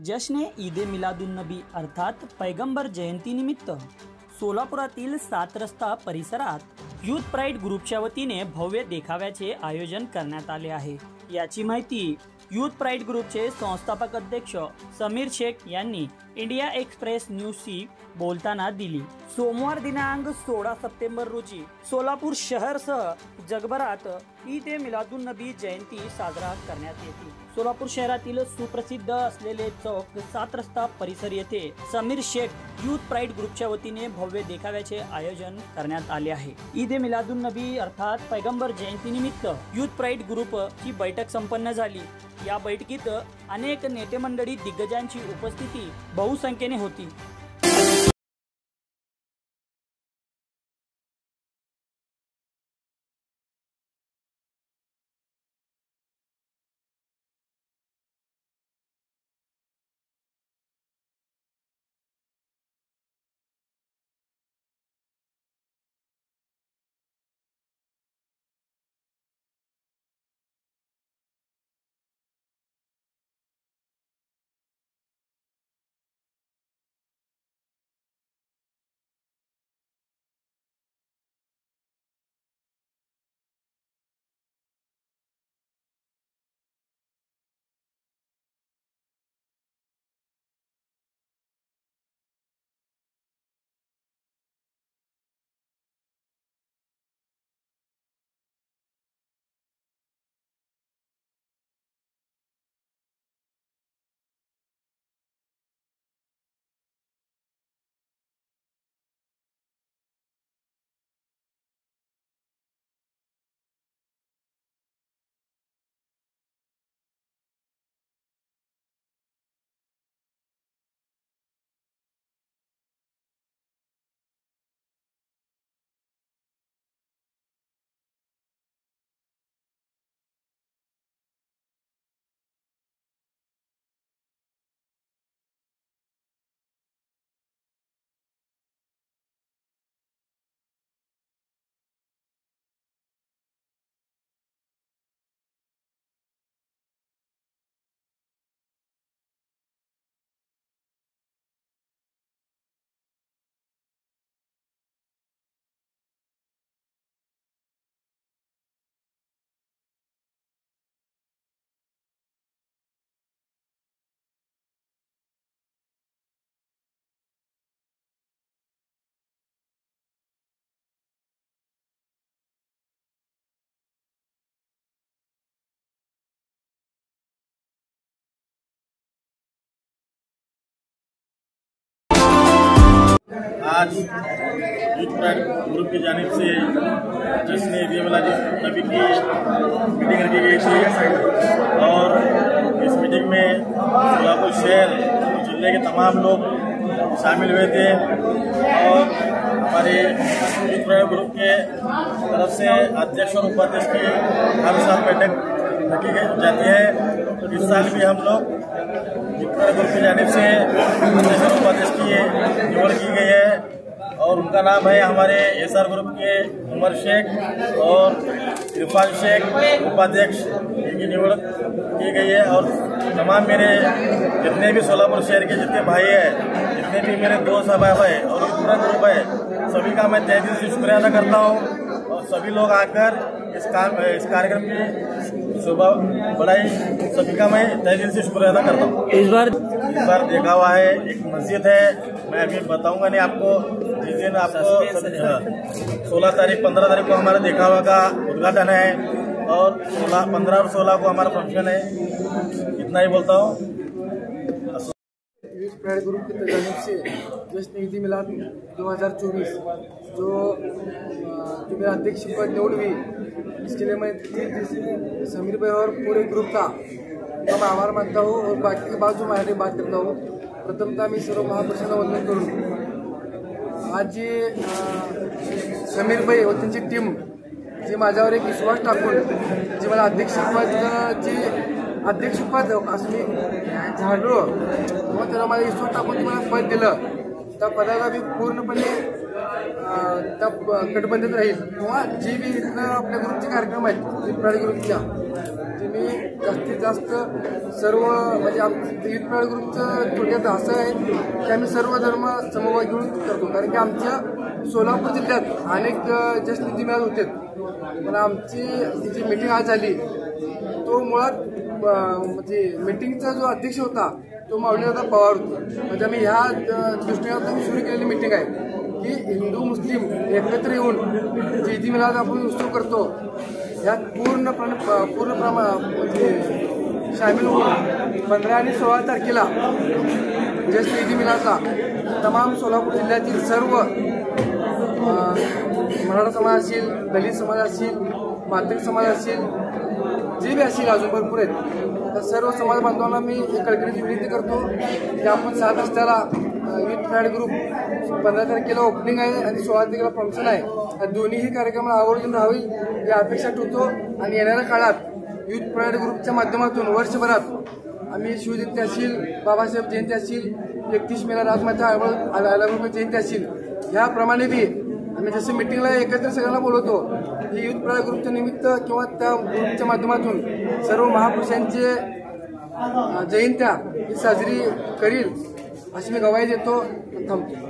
जश्न ईद मिलादुन्नबी अर्थात पैगंबर जयंतीनिमित्त सोलापुरातील 7 रस्ता परिसरात यूथ प्राईड ग्रुपच्या वतीने भव्य देखाव्याचे आयोजन करण्यात आले आहे। याची माहिती यूथ प्राईड ग्रुपचे संस्थापक अध्यक्ष समीर शेख यांनी इंडिया एक्सप्रेस न्यूजशी बोलताना दिली। सोमवार दिनांक 16 सप्टेंबर रोजी सोलापूर शहरसह जगभरात ईद मिलादुन्नबी जयंती साजरा करण्यात येते। सोलापूर शहरातील सुप्रसिद्ध असलेले चौक 7 रस्ता परिसर येथे समीर शेख यूथ प्राईड ग्रुपच्या वतीने भव्य देखाव्याचे आयोजन करण्यात आले आहे। ईद मिलादुन्नबी अर्थात पैगंबर जयंतीनिमित्त यूथ प्राईड ग्रुप ची बैठक संपन्न झाली। या बैठकीत अनेक नेते मंडळी दिग्गजांची उपस्थिती बहुसंख्येने होती। आज यूथ प्राईड ग्रुप की जानिब से जश्न ईद मिलादुन्नबी की मीटिंग रखी गई थी और इस मीटिंग में सोलापुर शहर जिले के तमाम लोग शामिल हुए थे और हमारे यूथ प्राईड ग्रुप के तरफ से अध्यक्ष और उपाध्यक्ष की हर साल बैठक रखी जाती है। तो इस साल भी हम लोग यूथ प्राईड ग्रुप की जानिब से अध्यक्ष और उपाध्यक्ष की नियुक्ति की गई है और उनका नाम है हमारे एसआर ग्रुप के उमर शेख और इरफान शेख उपाध्यक्ष की नियुक्ति की गई है। और तमाम मेरे जितने भी सोलापुर शहर के जितने भाई हैं, जितने भी मेरे दोस्त अहबाब है और पूरा ग्रुप है, सभी का मैं तहे दिल से शुक्रिया अदा करता हूँ और सभी लोग आकर इस कार्यक्रम की शोभा बढ़ाई, सभी का मैं तहे दिल से शुक्रिया अदा करता हूँ। इस बार देखा हुआ है एक मस्जिद है, मैं अभी बताऊंगा नहीं आपको, जिस दिन आपको 16 तारीख 15 तारीख को हमारा देखा हुआ का उद्घाटन है और 15 और 16 को हमारा फंक्शन है। इतना ही बोलता हूँ। यूथ प्राईड ग्रुप की जानिब से जश्न ईद मिलाद 2024 जो मेरा अध्यक्ष पद निवड हुई, इसके लिए मैं समीर भाई और पूरे ग्रुप का मैं आभार मानता हूँ और बाकी के बाद जो मराठी बात करता हूँ। प्रथमतः मी सर्व महापुरुषांना वंदन करून आज जी समीर भाई व त्यांची टीम जी माझ्यावर एक विश्वास टाकून जी मला अध्यक्षपद असं मी झालो मग त्याला मला विश्वास टाकून मला पद दिलं, त्या पदाला मी पूर्णपणे त्या कटबंधीत राहील किंवा जी बी इथलं आपल्या ग्रुपचे कार्यक्रम आहेत प्राणी ग्रुपच्या ते मी जास्तीत जास्त सर्व म्हणजे आमचं युथ प्राईड ग्रुपचं थोडक्यात असं आहे की आम्ही सर्व धर्म समभाग घेऊन करतो. कारण की आमच्या सोलापूर जिल्ह्यात अनेक ज्येष्ठ निधी मिळत होते, पण आमची जी मीटिंग आज झाली तो मुळात म्हणजे मीटिंगचा जो अध्यक्ष होता तो माऊलीदादा पवार होते. म्हणजे आम्ही ह्या दृष्टीने सुरू केलेली मीटिंग आहे की हिंदू मुस्लिम एकत्र येऊन जे ईद मिलाद आपण उत्सव करतो यात पूर्ण म्हणजे सामील होऊन 15 आणि 16 तारखेला ज्येष्ठ ईद मिलादला तमाम सोलापूर जिल्ह्यातील सर्व मराठा समाज असेल, दलित समाज असेल, मातंग समाज असेल, जे बी असेल अजून भरपूर आहेत, तर सर्व समाज बांधवांना मी एक कळकळीची विनंती करतो की आपण 7 रस्त्याला युथ प्राईड ग्रुप 15 तारखेला ओपनिंग आहे आणि 16 तारखेला फंक्शन आहे. या दोन्हीही कार्यक्रमाला आवर्जून राहावी ही अपेक्षा ठेवतो. आणि येणाऱ्या काळात युथ प्राईड ग्रुपच्या माध्यमातून वर्षभरात आम्ही शिवजयंती असेल, बाबासाहेब जयंती असेल, 31 मेला राजमाता आळाबाई जयंती असेल, ह्याप्रमाणे बी आम्ही जसं मिटिंगला एकत्र सगळ्यांना बोलवतो ही युथ प्राईड ग्रुपच्या निमित्त किंवा त्या ग्रुपच्या माध्यमातून सर्व महापुरुषांचे जयंत्या ही साजरी करील अशी मी गवाही देतो. थांबतो.